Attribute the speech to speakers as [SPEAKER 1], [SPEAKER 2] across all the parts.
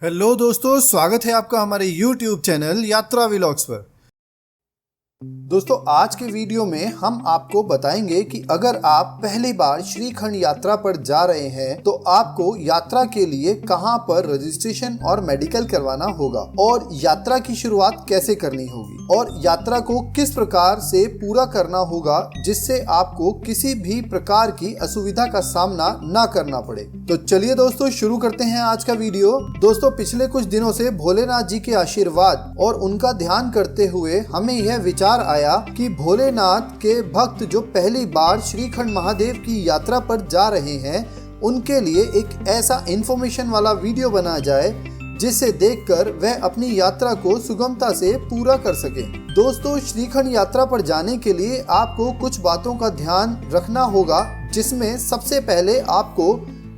[SPEAKER 1] Hello दोस्तों, स्वागत है आपका हमारे YouTube चैनल यात्रा व्लॉग्स पर। दोस्तों, आज के वीडियो में हम आपको बताएंगे कि अगर आप पहली बार श्रीखंड यात्रा पर जा रहे हैं तो आपको यात्रा के लिए कहां पर रजिस्ट्रेशन और मेडिकल करवाना होगा और यात्रा की शुरुआत कैसे करनी होगी और यात्रा को किस प्रकार से पूरा करना होगा जिससे आपको किसी भी प्रकार की असुविधा का सामना ना करना पड़े। तो चलिए दोस्तों, शुरू करते हैं आज का वीडियो। दोस्तों, पिछले कुछ दिनों से भोलेनाथ जी के आशीर्वाद और उनका ध्यान करते हुए हमें यह विचार आया कि भोलेनाथ के भक्त जो पहली बार श्रीखंड महादेव की यात्रा पर जा रहे हैं उनके लिए एक ऐसा इंफॉर्मेशन वाला वीडियो बनाया जाए जिसे देखकर वह अपनी यात्रा को सुगमता से पूरा कर सके। दोस्तों, श्रीखंड यात्रा पर जाने के लिए आपको कुछ बातों का ध्यान रखना होगा, जिसमें सबसे पहले आपको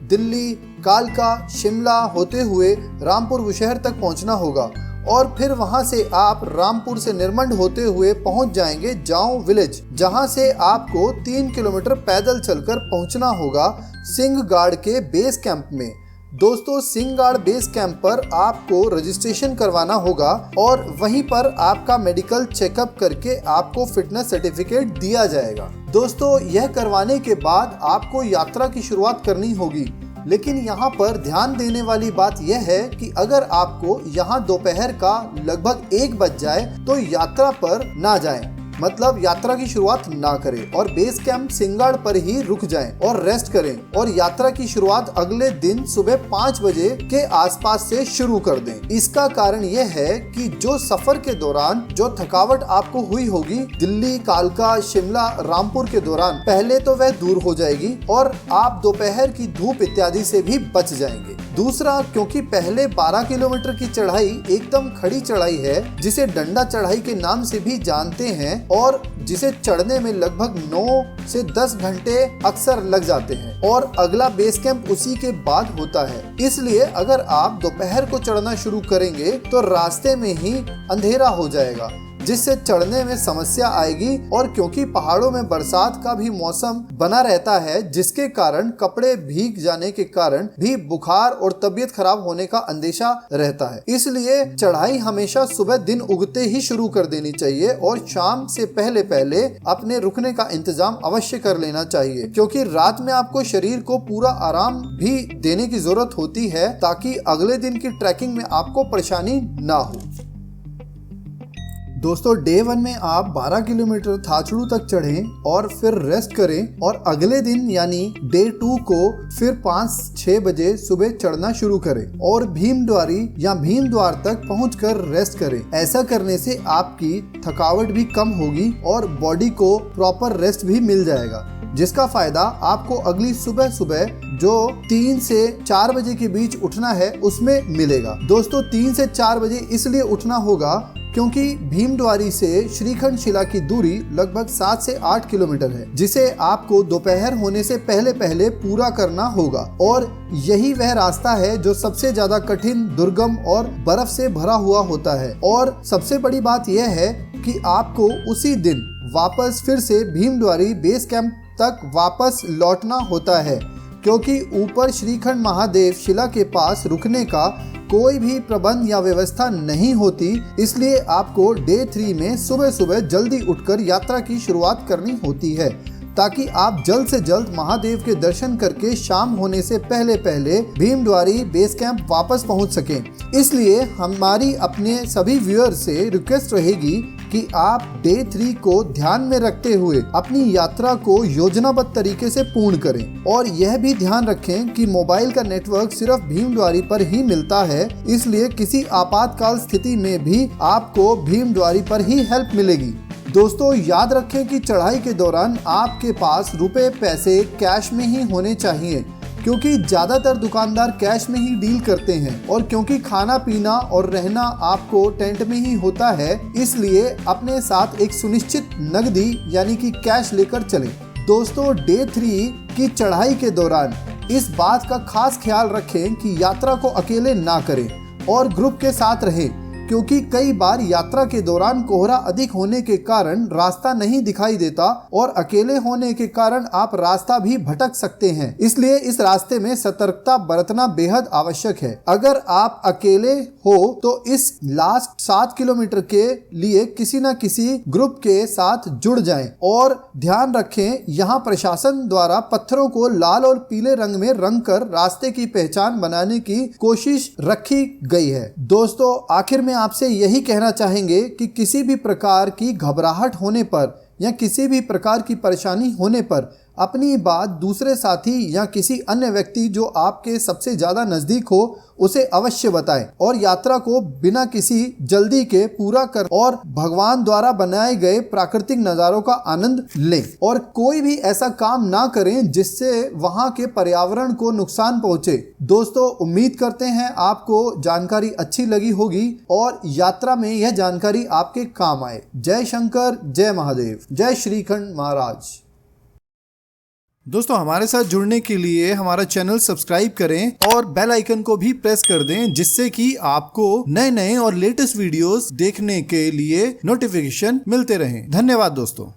[SPEAKER 1] दिल्ली, कालका, शिमला होते हुए रामपुर बुशहर तक पहुंचना होगा और फिर वहां से आप रामपुर से निरमंड होते हुए पहुंच जाएंगे जाओ विलेज, जहां से आपको 3 किलोमीटर पैदल चलकर पहुंचना होगा सिंहगाड़ के बेस कैंप में। दोस्तों, सिंहगाड़ बेस कैंप पर आपको रजिस्ट्रेशन करवाना होगा और वहीं पर आपका मेडिकल चेकअप करके आपको फिटनेस सर्टिफिकेट दिया जाएगा। दोस्तों, यह करवाने के बाद आपको यात्रा की शुरुआत करनी होगी, लेकिन यहाँ पर ध्यान देने वाली बात यह है कि अगर आपको यहाँ दोपहर का लगभग 1 बज जाए तो यात्रा पर ना जाएं, मतलब यात्रा की शुरुआत ना करें और बेस कैंप सिंहगाड़ पर ही रुक जाएं और रेस्ट करें और यात्रा की शुरुआत अगले दिन सुबह 5 बजे के आसपास से शुरू कर दें। इसका कारण यह है कि जो सफर के दौरान जो थकावट आपको हुई होगी दिल्ली, कालका, शिमला, रामपुर के दौरान, पहले तो वह दूर हो जाएगी और आप दोपहर की धूप इत्यादि से भी बच जाएंगे। दूसरा, क्योंकि पहले 12 किलोमीटर की चढ़ाई एकदम खड़ी चढ़ाई है जिसे डंडा चढ़ाई के नाम से भी जानते हैं और जिसे चढ़ने में लगभग 9 से 10 घंटे अक्सर लग जाते हैं और अगला बेस कैंप उसी के बाद होता है। इसलिए अगर आप दोपहर को चढ़ना शुरू करेंगे तो रास्ते में ही अंधेरा हो जाएगा, जिससे चढ़ने में समस्या आएगी और क्योंकि पहाड़ों में बरसात का भी मौसम बना रहता है जिसके कारण कपड़े भीग जाने के कारण भी बुखार और तबीयत खराब होने का अंदेशा रहता है। इसलिए चढ़ाई हमेशा सुबह दिन उगते ही शुरू कर देनी चाहिए और शाम से पहले पहले अपने रुकने का इंतजाम अवश्य कर लेना चाहिए, क्योंकि रात में आपको शरीर को पूरा आराम भी देने की जरूरत होती है ताकि अगले दिन की ट्रैकिंग में आपको परेशानी ना हो। दोस्तों, डे 1 में आप 12 किलोमीटर थाचड़ू तक चढ़ें और फिर रेस्ट करें और अगले दिन यानी डे 2 को फिर 5-6 बजे सुबह चढ़ना शुरू करें और भीमद्वारी या भीमद्वार तक पहुंचकर रेस्ट करें। ऐसा करने से आपकी थकावट भी कम होगी और बॉडी को प्रॉपर रेस्ट भी मिल जाएगा, जिसका फायदा आपको अगली सुबह जो 3 से 4 बजे के बीच उठना है उसमें मिलेगा। दोस्तों, 3 से 4 बजे इसलिए उठना होगा क्योंकि भीमद्वारी से श्रीखंड शिला की दूरी लगभग 7 से 8 किलोमीटर है, जिसे आपको दोपहर होने से पहले पहले पूरा करना होगा और यही वह रास्ता है जो सबसे ज्यादा कठिन, दुर्गम और बर्फ से भरा हुआ होता है। और सबसे बड़ी बात यह है कि आपको उसी दिन वापस फिर से भीमद्वारी बेस कैंप तक वापस लौटना होता है, क्योंकि ऊपर श्रीखंड महादेव शिला के पास रुकने का कोई भी प्रबंध या व्यवस्था नहीं होती। इसलिए आपको डे 3 में सुबह सुबह जल्दी उठकर यात्रा की शुरुआत करनी होती है ताकि आप जल्द से जल्द महादेव के दर्शन करके शाम होने से पहले पहले भीमद्वारी बेस कैंप वापस पहुंच सकें। इसलिए हमारी अपने सभी व्यूअर्स से रिक्वेस्ट रहेगी कि आप डे 3 को ध्यान में रखते हुए अपनी यात्रा को योजनाबद्ध तरीके से पूर्ण करें और यह भी ध्यान रखें कि मोबाइल का नेटवर्क सिर्फ भीमद्वारी पर ही मिलता है, इसलिए किसी आपातकाल स्थिति में भी आपको भीमद्वारी पर ही हेल्प मिलेगी। दोस्तों, याद रखें कि चढ़ाई के दौरान आपके पास रुपए पैसे कैश में ही होने चाहिए, क्योंकि ज़्यादातर दुकानदार कैश में ही डील करते हैं और क्योंकि खाना पीना और रहना आपको टेंट में ही होता है, इसलिए अपने साथ एक सुनिश्चित नकदी यानी कि कैश लेकर चलें। दोस्तों, डे 3 की चढ़ाई के दौरान इस बात का खास ख्याल रखें कि यात्रा को अकेले ना करें और ग्रुप के साथ रहें, क्योंकि कई बार यात्रा के दौरान कोहरा अधिक होने के कारण रास्ता नहीं दिखाई देता और अकेले होने के कारण आप रास्ता भी भटक सकते हैं। इसलिए इस रास्ते में सतर्कता बरतना बेहद आवश्यक है। अगर आप अकेले हो तो इस लास्ट 7 किलोमीटर के लिए किसी न किसी ग्रुप के साथ जुड़ जाएं और ध्यान रखें, यहाँ प्रशासन द्वारा पत्थरों को लाल और पीले रंग में रंग कर रास्ते की पहचान बनाने की कोशिश रखी गई है। दोस्तों, आखिर में आपसे यही कहना चाहेंगे कि किसी भी प्रकार की घबराहट होने पर या किसी भी प्रकार की परेशानी होने पर अपनी बात दूसरे साथी या किसी अन्य व्यक्ति जो आपके सबसे ज्यादा नजदीक हो उसे अवश्य बताएं और यात्रा को बिना किसी जल्दी के पूरा कर और भगवान द्वारा बनाए गए प्राकृतिक नज़ारों का आनंद लें और कोई भी ऐसा काम ना करें जिससे वहां के पर्यावरण को नुकसान पहुंचे। दोस्तों, उम्मीद करते हैं आपको जानकारी अच्छी लगी होगी और यात्रा में यह जानकारी आपके काम आए। जय शंकर, जय महादेव, जय श्रीखंड महाराज। दोस्तों, हमारे साथ जुड़ने के लिए हमारा चैनल सब्सक्राइब करें और बेल आइकन को भी प्रेस कर दें, जिससे कि आपको नए नए और लेटेस्ट वीडियोस देखने के लिए नोटिफिकेशन मिलते रहें। धन्यवाद दोस्तों।